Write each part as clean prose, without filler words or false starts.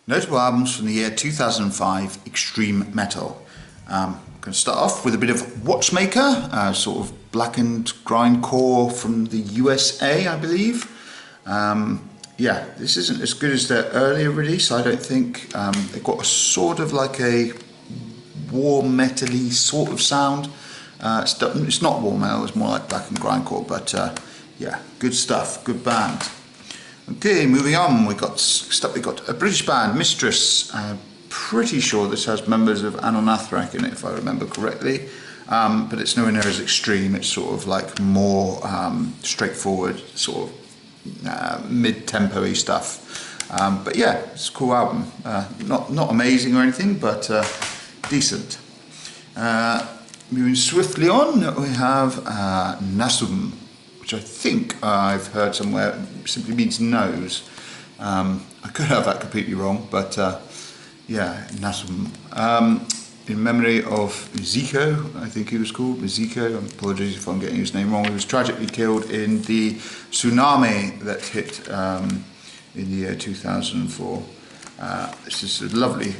Notable albums from the year 2005, extreme metal. I'm going to start off with a bit of Watchmaker, sort of blackened grindcore from the USA, I believe. Yeah, this isn't as good as their earlier release, I don't think. They've got a sort of like a war metal-y sort of sound. It's not war metal, it's more like blackened grindcore, but yeah, good stuff, good band. Okay, moving on, we got a British band, Mistress. Pretty sure this has members of Anunathrak in it, if I remember correctly. But it's nowhere near as extreme. It's sort of like more straightforward, sort of mid-tempo-y stuff. But yeah, it's a cool album. Not amazing or anything, but decent. Moving swiftly on, we have Nasum, which I think I've heard somewhere simply means nose. I could have that completely wrong, but yeah, Nasum. In memory of Zico, I think he was called, Zico. Apologies if I'm getting his name wrong. He was tragically killed in the tsunami that hit in the year 2004. This is a lovely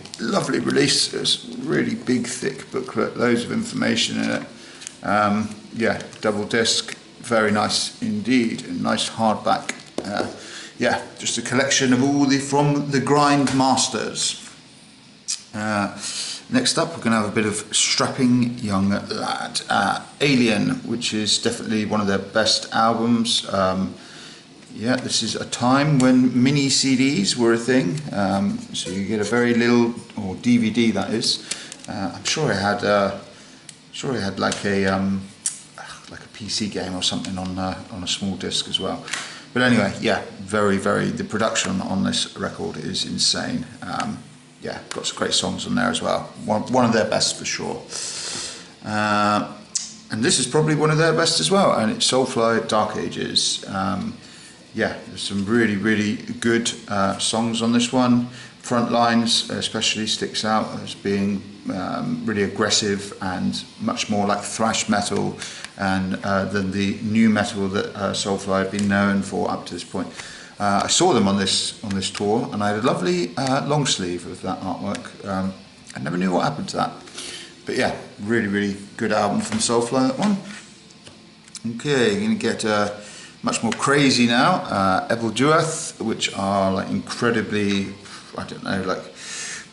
release. It's a really big, thick booklet, loads of information in it. Yeah, double disc. Very nice indeed, a nice hardback. Yeah, just a collection of all from the Grind Masters. Next up, we're going to have a bit of Strapping Young Lad. Alien, which is definitely one of their best albums. Yeah, this is a time when mini CDs were a thing. So you get a very little, or DVD that is. I'm sure it had like a PC game or something on a small disc as well. But anyway, yeah, the production on this record is insane. Yeah, got some great songs on there as well. One of their best for sure. And this is probably one of their best as well, and it's Soulfly Dark Ages. Yeah, there's some really good songs on this one. Frontlines especially sticks out as being really aggressive and much more like thrash metal than the new metal that Soulfly had been known for up to this point. I saw them on this tour, and I had a lovely long sleeve of that artwork. I never knew what happened to that, but yeah, really good album from Soulfly, that one. Okay, you're gonna get much more crazy now. Ebelduath, which are like incredibly, I don't know, like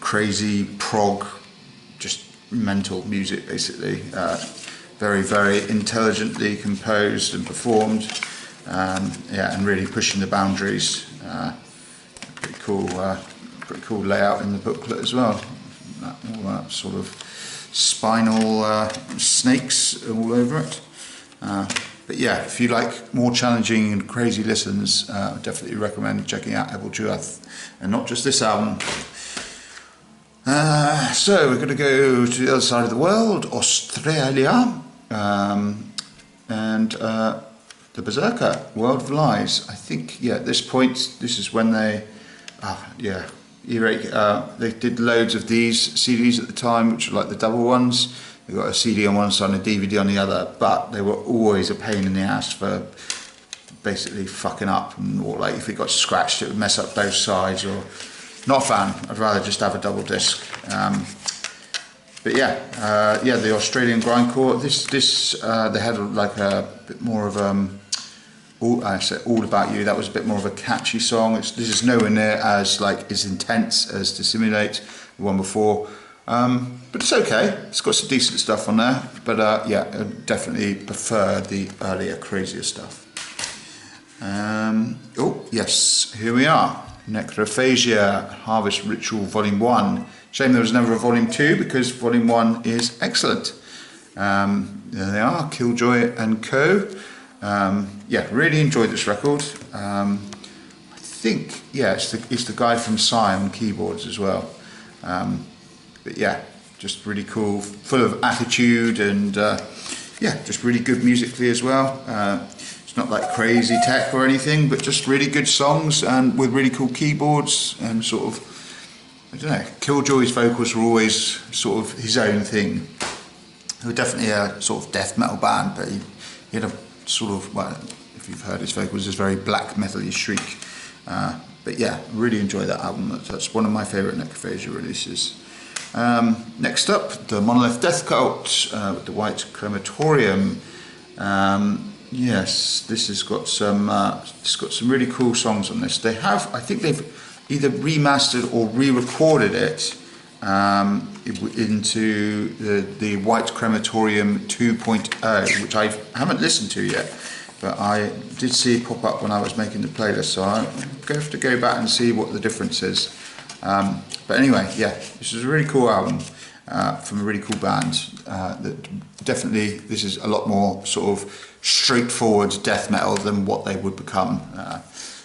crazy prog, just mental music basically. Very intelligently composed and performed. Yeah, and really pushing the boundaries. Pretty cool layout in the booklet as well. All that sort of spinal snakes all over it. But yeah, if you like more challenging and crazy listens, I definitely recommend checking out Ebelduath, and not just this album. So we're going to go to the other side of the world, Australia, and the Berserker, World of Lies. I think, yeah, at this point, this is when they, yeah, they did loads of these CDs at the time, which were like the double ones. They got a CD on one side and a DVD on the other, but they were always a pain in the ass for basically fucking up, or like if it got scratched, it would mess up both sides. Or not a fan. I'd rather just have a double disc. But yeah, yeah, the Australian grindcore. They had like a bit more of I said All About You. That was a bit more of a catchy song. This is nowhere near as intense as To Simulate, the one before. But it's okay. It's got some decent stuff on there. But yeah, I definitely prefer the earlier, crazier stuff. Oh yes, here we are. Necrophagia, Harvest Ritual Volume 1. Shame there was never a Volume 2, because Volume 1 is excellent. There they are, Killjoy and Co. Yeah, really enjoyed this record. I think, yeah, it's the guy from Psy on keyboards as well. But yeah, just really cool, full of attitude, and yeah, just really good musically as well. It's not like crazy tech or anything, but just really good songs, and with really cool keyboards, and sort of, I don't know, Killjoy's vocals were always sort of his own thing. They were definitely a sort of death metal band, but he had a sort of, well, if you've heard his vocals, this very black metal-y shriek. But yeah, really enjoy that album. That's one of my favourite Necrophagia releases. Next up, the Monolith Death Cult with the White Crematorium. Yes, this has got some. It's got some really cool songs on this. They have, I think they've either remastered or re-recorded it into the White Crematorium 2.0, which I haven't listened to yet, but I did see it pop up when I was making the playlist, so I have to go back and see what the difference is. But anyway, yeah, this is a really cool album from a really cool band. That definitely, this is a lot more sort of straightforward death metal than what they would become.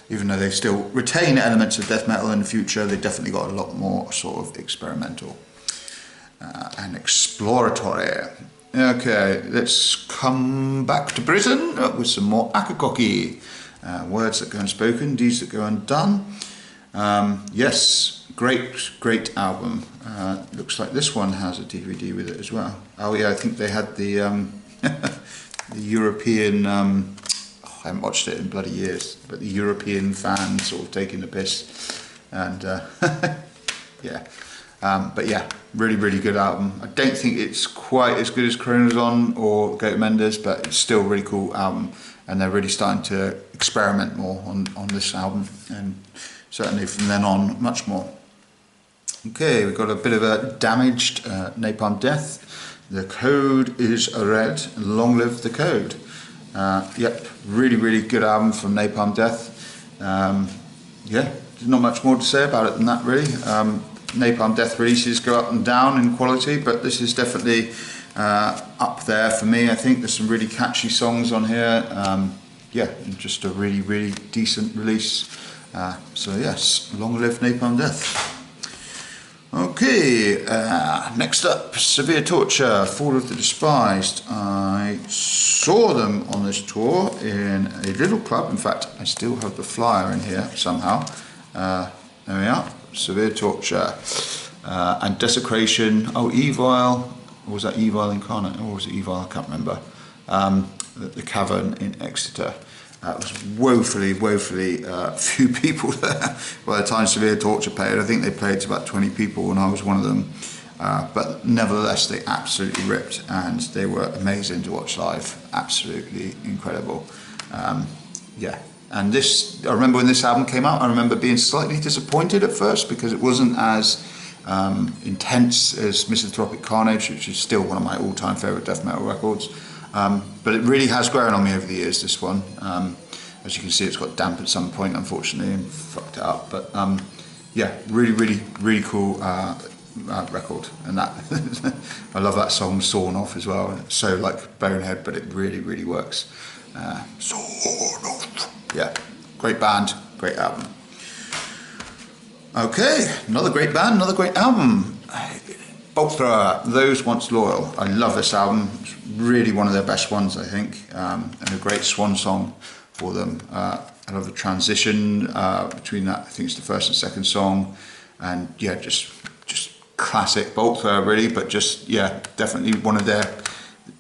Even though they still retain elements of death metal in the future, they definitely got a lot more sort of experimental and exploratory. Okay, let's come back to Britain with some more Akakoki. Words that go unspoken, deeds that go undone. Yes, great album. Looks like this one has a DVD with it as well. Oh yeah, I think they had the the European. I haven't watched it in bloody years, but the European fans sort of taking the piss, and yeah, but yeah, really good album. I don't think it's quite as good as Chronozon or Goat Menders, but it's still a really cool album, and they're really starting to experiment more on this album, and certainly from then on, much more. Okay, we've got a bit of a damaged Napalm Death. The code is red, long live the code. Yep, really good album from Napalm Death. Yeah, there's not much more to say about it than that, really. Napalm Death releases go up and down in quality, but this is definitely up there for me. I think there's some really catchy songs on here. Yeah, just a really decent release. So yes, long live Napalm Death. Okay, next up, Severe Torture, Fall of the Despised. I saw them on this tour in a little club. In fact, I still have the flyer in here somehow. There we are, Severe Torture. And Desecration, oh, Evil, or was that Evil Incarnate, or was it Evil, I can't remember. The Cavern in Exeter. It was woefully few people there by the time Severe Torture played. I think they played to about 20 people and I was one of them. But nevertheless, they absolutely ripped and they were amazing to watch live. Absolutely incredible. Yeah, and this, I remember when this album came out, I remember being slightly disappointed at first because it wasn't as intense as Misanthropic Carnage, which is still one of my all-time favourite death metal records. But it really has grown on me over the years, this one. As you can see, it's got damp at some point, unfortunately, and fucked it up. But yeah, really cool record. And that I love that song, Sawn Off, as well. It's so like Bonehead, but it really works. Sawn Off. Yeah, great band, great album. Okay, another great band, another great album. Bolt Thrower, Those Once Loyal. I love this album. It's really one of their best ones, I think, and a great swan song for them. I love the transition between that. I think it's the first and second song, and yeah, just classic Bolt Thrower, really. But just yeah, definitely one of their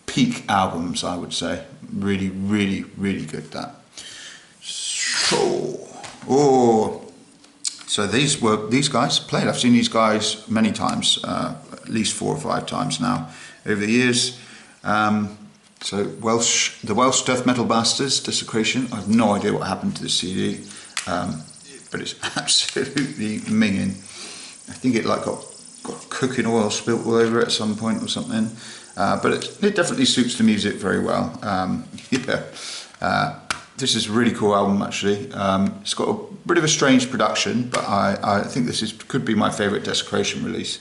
peak albums, I would say. Really good. That. So these guys played. I've seen these guys many times. At least 4 or 5 times now over the years. So the Welsh Death Metal Bastards, Desecration. I have no idea what happened to the CD, but it's absolutely minging. I think it like got cooking oil spilt all over it at some point or something. But it definitely suits the music very well. Yeah. This is a really cool album, actually. It's got a bit of a strange production, but I think this could be my favourite Desecration release.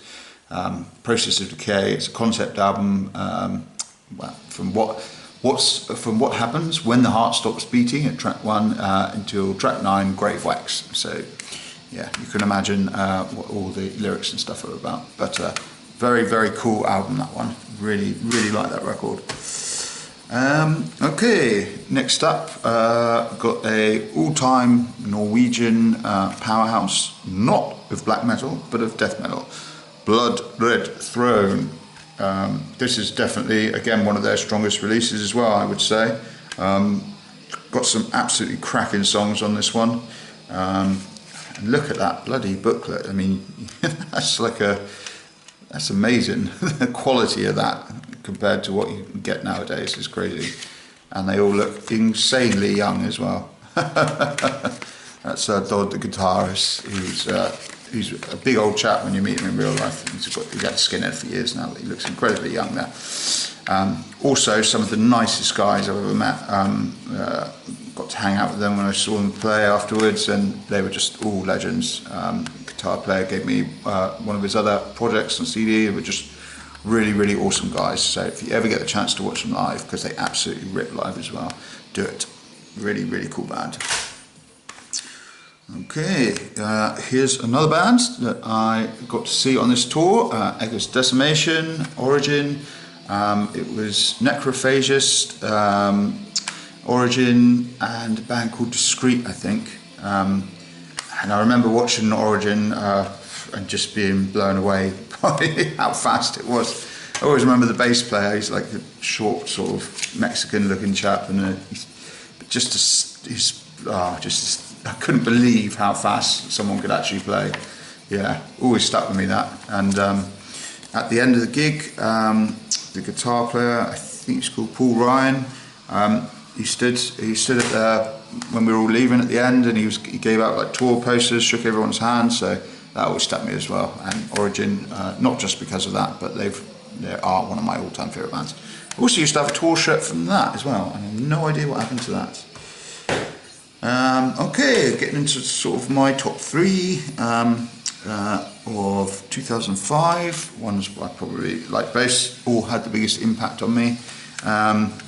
Process of Decay. It's a concept album. Well, from what happens when the heart stops beating at track 1 until track 9, Grave Wax. So yeah, you can imagine what all the lyrics and stuff are about. But very cool album, that one. Really like that record. Okay, next up, got a all-time Norwegian powerhouse, not of black metal, but of death metal. Blood Red Throne. This is definitely, again, one of their strongest releases as well, I would say. Got some absolutely cracking songs on this one. And look at that bloody booklet. I mean, that's amazing. The quality of that compared to what you can get nowadays is crazy. And they all look insanely young as well. That's Dodd, the guitarist. He's a big old chap when you meet him in real life. He's had a skinhead for years now. He looks incredibly young there. Also, some of the nicest guys I've ever met. Got to hang out with them when I saw them play afterwards, and they were just all legends. Guitar player gave me one of his other projects on CD. They were just really, really awesome guys. So if you ever get the chance to watch them live, because they absolutely rip live as well, do it. Really, really cool band. Okay, here's another band that I got to see on this tour, Eggers Decimation, Origin. It was Necrophagist, Origin, and a band called Discreet, I think. And I remember watching Origin and just being blown away by how fast it was. I always remember the bass player. He's like a short, sort of Mexican-looking chap, and I couldn't believe how fast someone could actually play. Yeah, always stuck with me that. And at the end of the gig, the guitar player, I think he's called Paul Ryan, he stood at when we were all leaving at the end, and he gave out like tour posters, shook everyone's hand, so that always stuck me as well. And Origin, not just because of that, but they are one of my all-time favourite bands. I also used to have a tour shirt from that as well, and I have no idea what happened to that. Okay, getting into sort of my top three of 2005. Ones I probably like best, all had the biggest impact on me.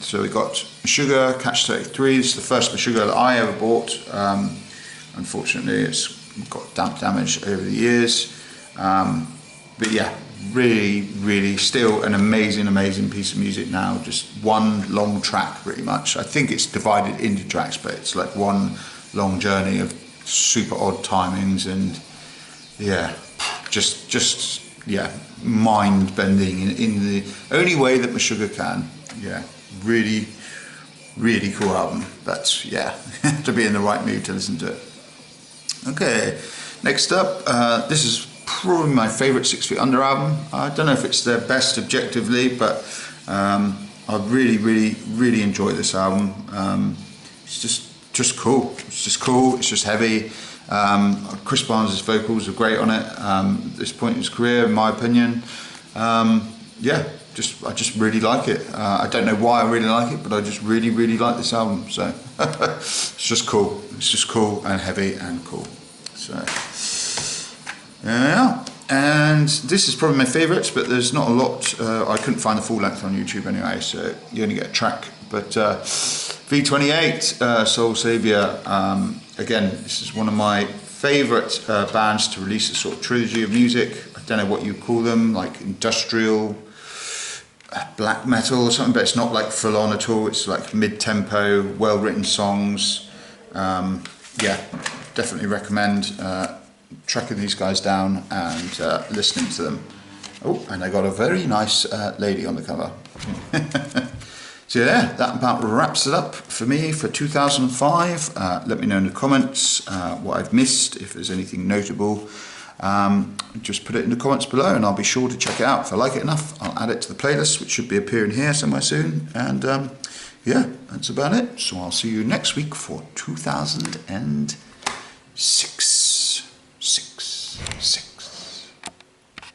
So we got Meshuggah, Catch 33. This is the first Meshuggah that I ever bought. Unfortunately, it's got damage over the years. But yeah, really still an amazing piece of music now. Just one long track pretty much. I think it's divided into tracks, but it's like one long journey of super odd timings, and yeah, just mind bending in the only way that Meshuggah can. Yeah, really cool album. But yeah, to be in the right mood to listen to it. Okay, next up, this is probably my favourite 6 Feet Under album. I don't know if it's their best objectively, but I really enjoy this album. It's just cool. It's just cool. It's just heavy. Chris Barnes' vocals are great on it. At this point in his career, in my opinion. Yeah, I just really like it. I don't know why I really like it, but I just really like this album. So it's just cool. It's just cool and heavy and cool. So yeah, and this is probably my favourites, but there's not a lot. I couldn't find the full length on YouTube anyway, so you only get a track. But V28, Soul Saviour. Again, this is one of my favourite bands to release a sort of trilogy of music. I don't know what you call them, like industrial black metal or something, but it's not like full on at all. It's like mid-tempo, well-written songs. Yeah, definitely recommend tracking these guys down and listening to them. Oh, and they got a very nice lady on the cover. So yeah, that about wraps it up for me for 2005. Let me know in the comments what I've missed, if there's anything notable. Just put it in the comments below and I'll be sure to check it out. If I like it enough, I'll add it to the playlist, which should be appearing here somewhere soon. And yeah, that's about it. So I'll see you next week for 2006.